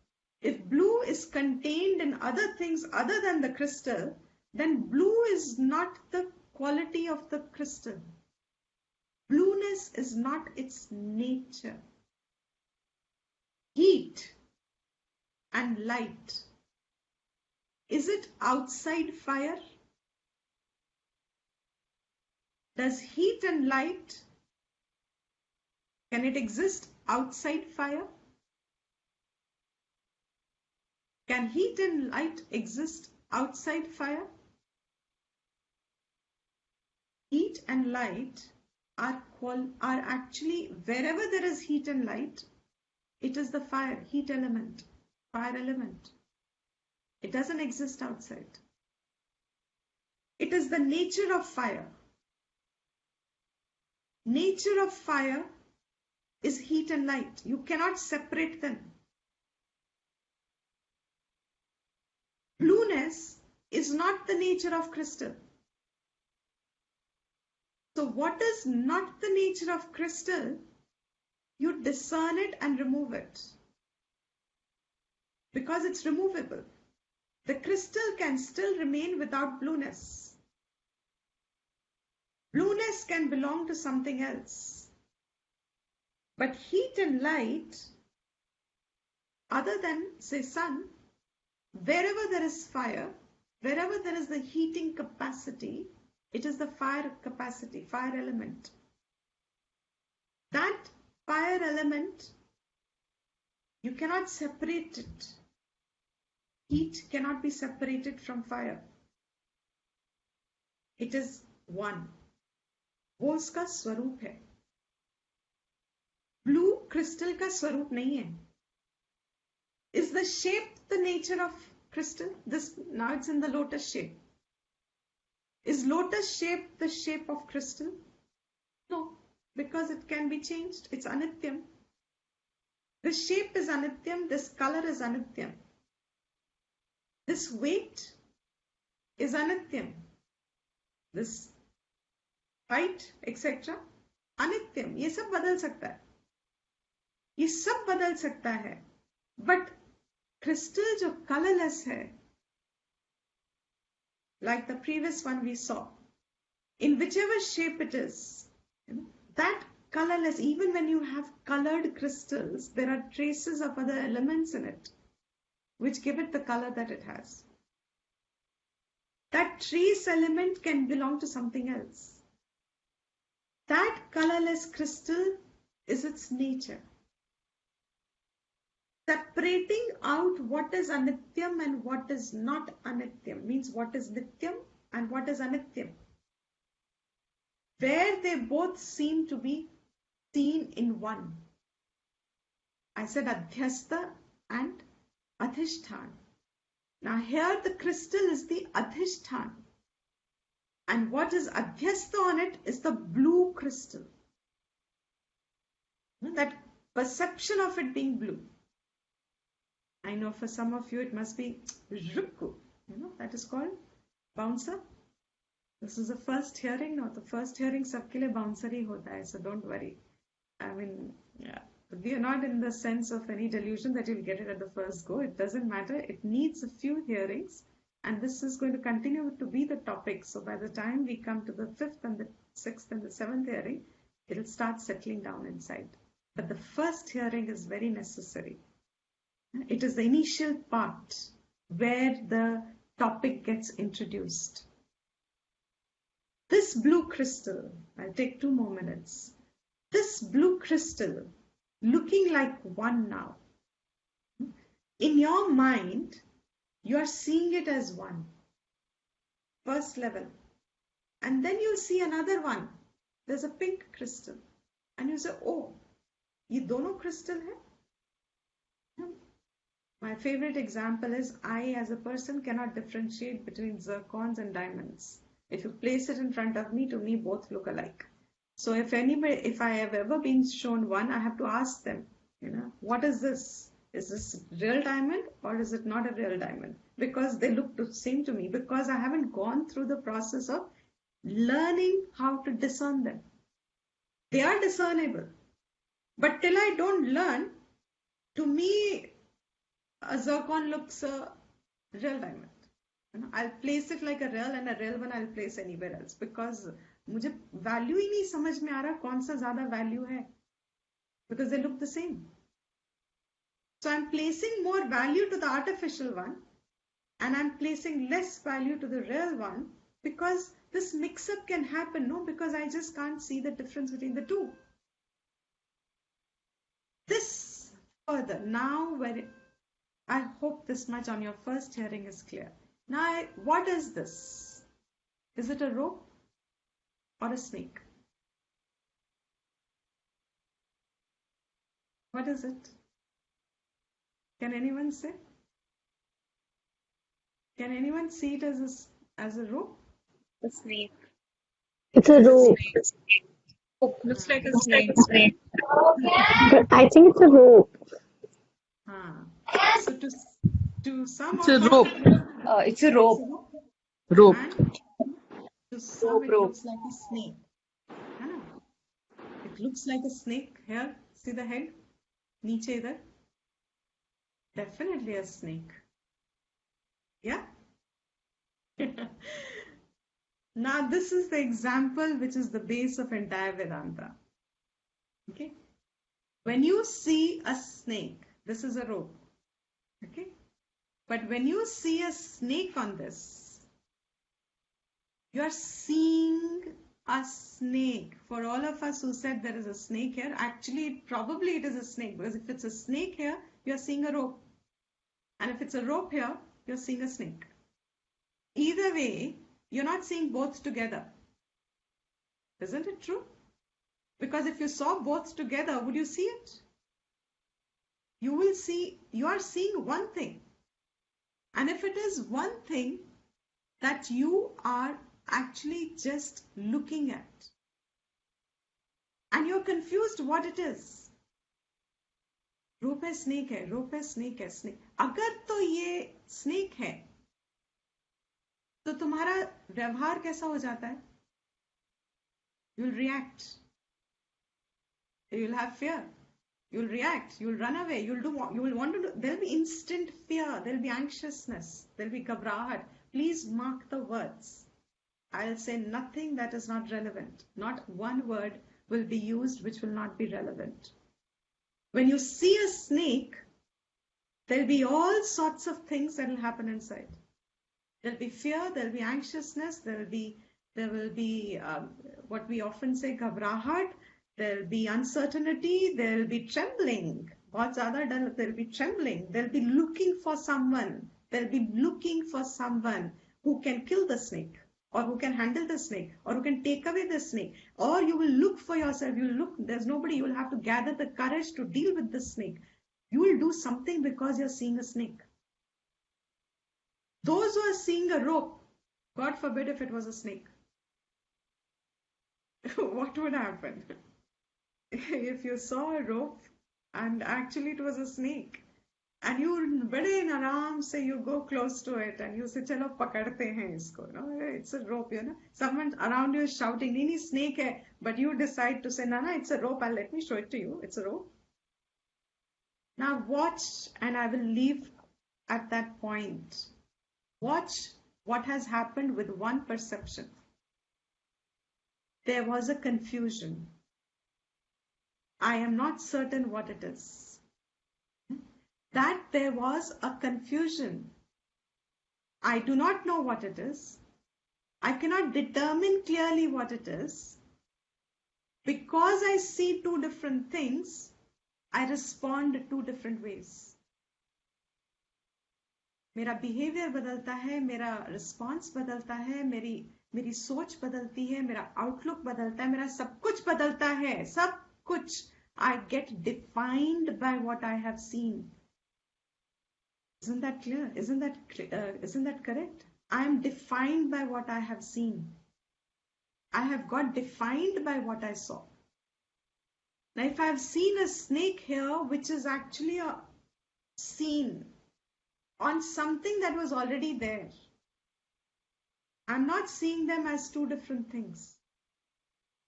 B: If blue is contained in other things other than the crystal, then blue is not the quality of the crystal. Blueness is not its nature. Heat and light. Is it outside fire? Does heat and light, can it exist outside fire? Can heat and light exist outside fire? Heat and light are actually, wherever there is heat and light, it is the heat element, fire element. It doesn't exist outside. It is the nature of fire. Nature of fire is heat and light. You cannot separate them. Blueness is not the nature of crystal. So what is not the nature of crystal, you discern it and remove it. Because it's removable. The crystal can still remain without blueness. Blueness can belong to something else. But heat and light, other than, say, sun, wherever there is fire, wherever there is the heating capacity, it is the fire capacity, fire element. That fire element, you cannot separate it. Heat cannot be separated from fire. It is one. वो उसका स्वरूप है. Blue crystal का स्वरूप नहीं है. Is the shape the nature of crystal? Now it's in the lotus shape. Is lotus shape the shape of crystal? No, because it can be changed. It's anityam. The shape is anityam. This color is anityam. This weight is anityam. This height, etc. anityam. ये सब बदल सकता है. ये सब बदल सकता है. But crystal जो colorless है, like the previous one we saw, in whichever shape it is, that colorless, even when you have colored crystals, there are traces of other elements in it which give it the color that it has. That trace element can belong to something else. That colorless crystal is its nature. Separating out what is anityam and what is not anityam means what is nityam and what is anityam. Where they both seem to be seen in one. I said adhyastha and adhishthan. Now here the crystal is the adhishthan. And what is adhyastha on it is the blue crystal. That perception of it being blue. I know for some of you it must be rukku. That is called bouncer. This is the first hearing. No, the first hearing sabke liye bouncer hi hota hai, so don't worry. I mean, yeah, we are not in the sense of any delusion that you'll get it at the first go. It doesn't matter. It needs a few hearings, and this is going to continue to be the topic. So by the time we come to the 5th and the 6th and the 7th hearing, it'll start settling down inside. But the first hearing is very necessary. It is the initial part where the topic gets introduced. This blue crystal, I'll take 2 more minutes. This blue crystal, looking like one now. In your mind, you are seeing it as one. First level. And then you'll see another one. There's a pink crystal. And you say, oh, ये दोनों crystal hai? My favorite example is I as a person cannot differentiate between zircons and diamonds. If you place it in front of me, to me both look alike. So if I have ever been shown one, I have to ask them, what is this? Is this real diamond or is it not a real diamond? Because they look the same to me, because I haven't gone through the process of learning how to discern them. They are discernible. But till I don't learn, to me, a zircon looks a real diamond. I'll place it like a real, and a real one I'll place anywhere else, because मुझे value ही नहीं समझ में आ रहा कौन सा ज़्यादा value है, because they look the same. So I'm placing more value to the artificial one, and I'm placing less value to the real one, because this mix-up can happen, no? Because I just can't see the difference between the two. This further, now I hope this much on your first hearing is clear. Now, what is this? Is it a rope or a snake? What is it? Can anyone say? Can anyone see it as a rope?
C: A snake.
D: It's a rope.
C: Looks like a snake.
D: But I think it's a rope.
B: So to some
C: It's
B: of
C: a
B: us,
C: rope.
A: It's a rope.
C: Rope.
B: and to some it looks like a snake. है ना? It looks like a snake here. See the head? नीचे इधर. Definitely a snake. Yeah? Now this is the example which is the base of entire Vedanta. Okay? When you see a snake, this is a rope. Okay? But when you see a snake on this, you are seeing a snake. For all of us who said there is a snake here, actually probably it is a snake, because if it's a snake here, you are seeing a rope. And if it's a rope here, you're seeing a snake. Either way, you're not seeing both together. Isn't it true? Because if you saw both together, would you see it? You are seeing one thing. And if it is one thing that you are actually just looking at, and you're confused what it is, rope है snake है, rope है snake है, snake. अगर तो ये snake है, तो तुम्हारा व्यवहार कैसा हो जाता है? You'll react. You'll have fear. You'll react. You'll run away. You will want to do. There'll be instant fear. There'll be anxiousness. There'll be ghabrahat. Please mark the words. I'll say nothing that is not relevant. Not one word will be used which will not be relevant. When you see a snake, there'll be all sorts of things that will happen inside. There'll be fear, there'll be anxiousness, there will be what we often say ghabrahat, there'll be uncertainty, there'll be trembling. There'll be trembling. There'll be looking for someone. There'll be looking for someone who can kill the snake, or who can handle the snake, or who can take away the snake. Or you will look for yourself. You'll look, there's nobody, you will have to gather the courage to deal with the snake. You will do something because you're seeing a snake. Those who are seeing a rope, God forbid if it was a snake, what would happen? If you saw a rope and actually it was a snake, and you bade in aram say you go close to it and you say chalo pakadte hain isko, it's a rope, someone around you is shouting nahi snake hai, but you decide to say no, it's a rope, let me show it to you, it's a rope. Now watch, and I will leave at that point. Watch what has happened with one perception. There was a confusion. I am not certain what it is. That there was a confusion. I do not know what it is. I cannot determine clearly what it is. Because I see two different things, I respond two different ways. मेरा behaviour बदलता है, मेरा response बदलता है, मेरी सोच बदलती है, मेरा आउटलुक बदलता है, मेरा सब कुछ बदलता है, सब कुछ. I get defined by what I have seen. Isn't that clear? Isn't that correct? I am defined by what I have seen. I have got defined by what I saw. Now, if I have seen a snake here, which is actually a scene on something that was already there, I'm not seeing them as two different things.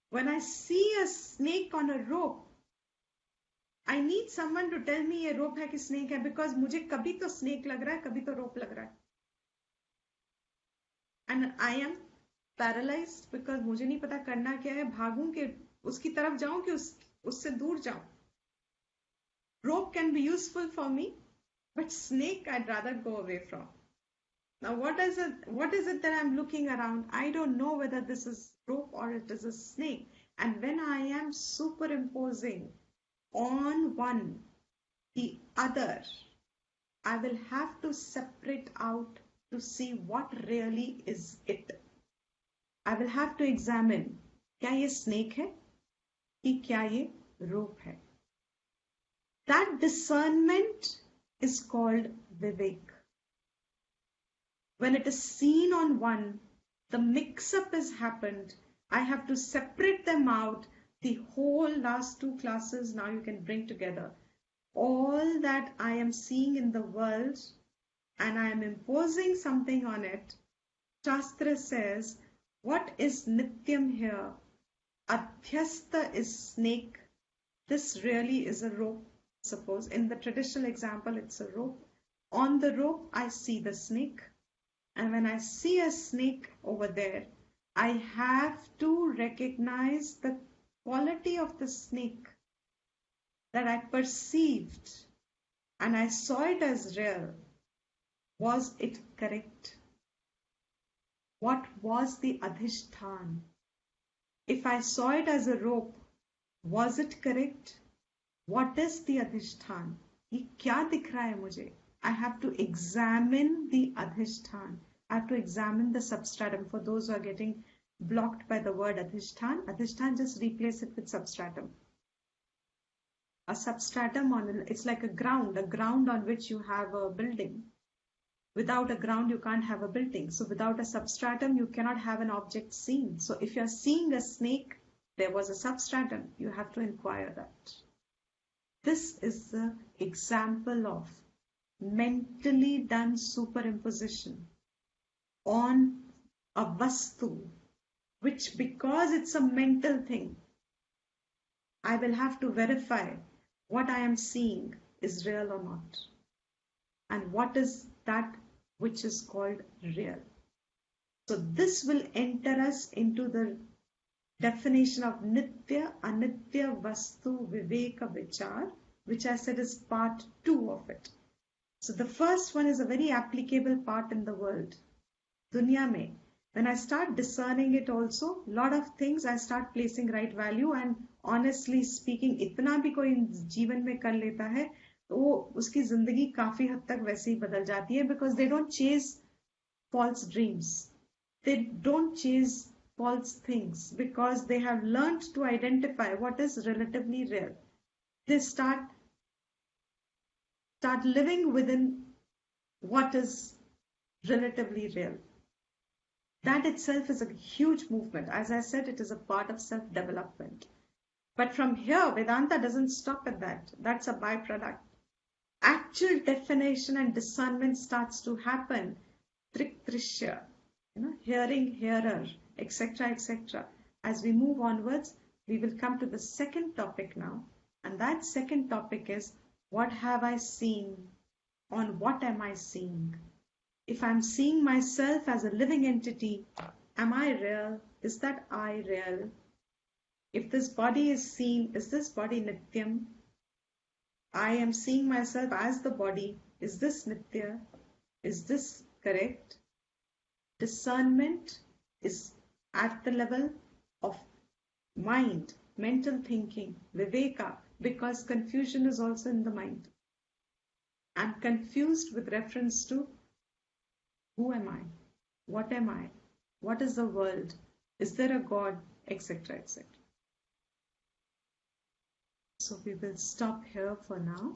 B: When I see a snake on a rope, I need someone to tell me ये rope है कि snake है, because मुझे कभी तो snake लग रहा है, कभी तो rope लग रहा है. And I am paralyzed because मुझे नहीं पता करना क्या है, भागूं कि उसकी तरफ जाऊं कि उससे दूर जाऊं. Rope can be useful for me, but snake I'd rather go away from. Now what is it that I'm looking around? I don't know whether this is rope or it is a snake. And when I am superimposing on one the other, I will have to separate out to see what really is it. I will have to examine, क्या ये snake है कि क्या ये rope है. That discernment is called Viveka. When it is seen on one, the mix-up has happened. I have to separate them out. The whole last two classes now you can bring together. All that I am seeing in the world and I am imposing something on it. Shastra says, what is Nityam here? Adhyasta is snake. This really is a rope. Suppose in the traditional example, it's a rope. On the rope, I see the snake. And when I see a snake over there, I have to recognize the quality of the snake that I perceived and I saw it as real. Was it correct? What was the adhishthan? If I saw it as a rope, was it correct? What is the adhishthan? ये क्या दिख रहा है मुझे? I have to examine the adhishthan. I have to examine the substratum. For those who are getting blocked by the word adhishthan, just replace it with substratum. A substratum it's like a ground on which you have a building. Without a ground, you can't have a building. So without a substratum, you cannot have an object seen. So if you're seeing a snake, there was a substratum. You have to inquire that. This is the example of mentally done superimposition on a vastu, which because it's a mental thing, I will have to verify what I am seeing is real or not. And what is that which is called real. So this will enter us into the definition of Nitya, Anitya, Vastu, Viveka, Vichar, which I said is part 2 of it. So the first one is a very applicable part in the world. Dunya mein, when I start discerning it also, lot of things I start placing right value, and honestly speaking, इतना भी कोई जीवन में कर लेता है तो उसकी जिंदगी काफी हद तक वैसे ही बदल जाती है, because they don't chase false dreams. They don't chase false things because they have learned to identify what is relatively real. They start living within what is relatively real. That itself is a huge movement. As I said, it is a part of self-development. But from here, Vedanta doesn't stop at that. That's a byproduct. Actual definition and discernment starts to happen. Trik trishya, hearing, hearer, etc., etc. As we move onwards, we will come to the second topic now. And that second topic is, what have I seen? On what am I seeing? If I'm seeing myself as a living entity, am I real? Is that I real? If this body is seen, is this body nityam? I am seeing myself as the body. Is this nitya? Is this correct? Discernment is at the level of mind, mental thinking, viveka, because confusion is also in the mind. I'm confused with reference to who am I? What am I? What is the world? Is there a God? Etc. etc. So we will stop here for now.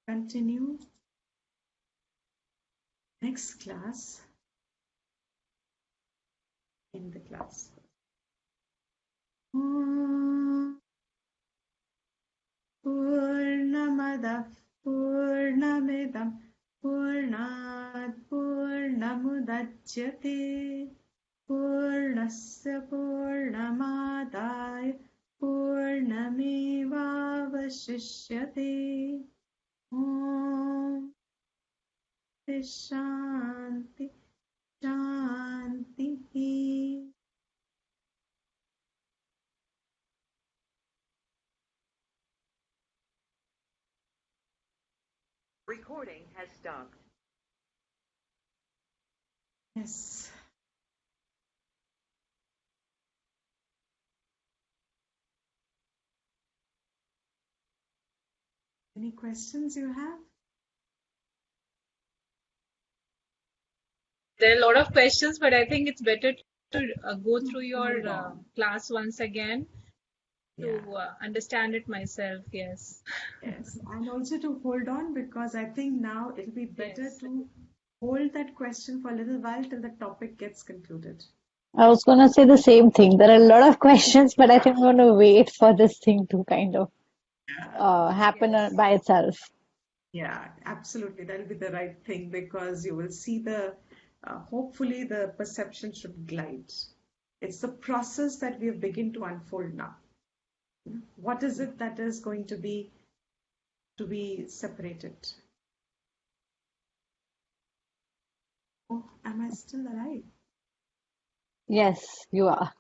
B: Continue next class in the class. Purnamada Purnamidam Purnat Purnamudachyate Purnasya Purnamadaya पूर्णमेवावशिष्यते ॐ शान्ति शान्तिः
E: Recording has stopped.
B: Yes. Any questions you have?
C: There are a lot of questions, but I think it's better to go through your
B: Hold on.
C: class once again to
B: Yeah.
C: understand it myself. Yes.
B: Yes. And also to hold on, because I think now it'll be better
C: Yes.
B: to hold that question for a little while till the topic gets concluded.
D: I was gonna say the same thing. There are a lot of questions, but I think I'm gonna wait for this thing to kind of happen
C: Yes.
D: by itself.
B: Yeah, absolutely. That'll be the right thing, because you will see hopefully the perception should glide. It's the process that we have begun to unfold now. What is it that is going to be separated? Oh, am I still alive?
D: Yes, you are.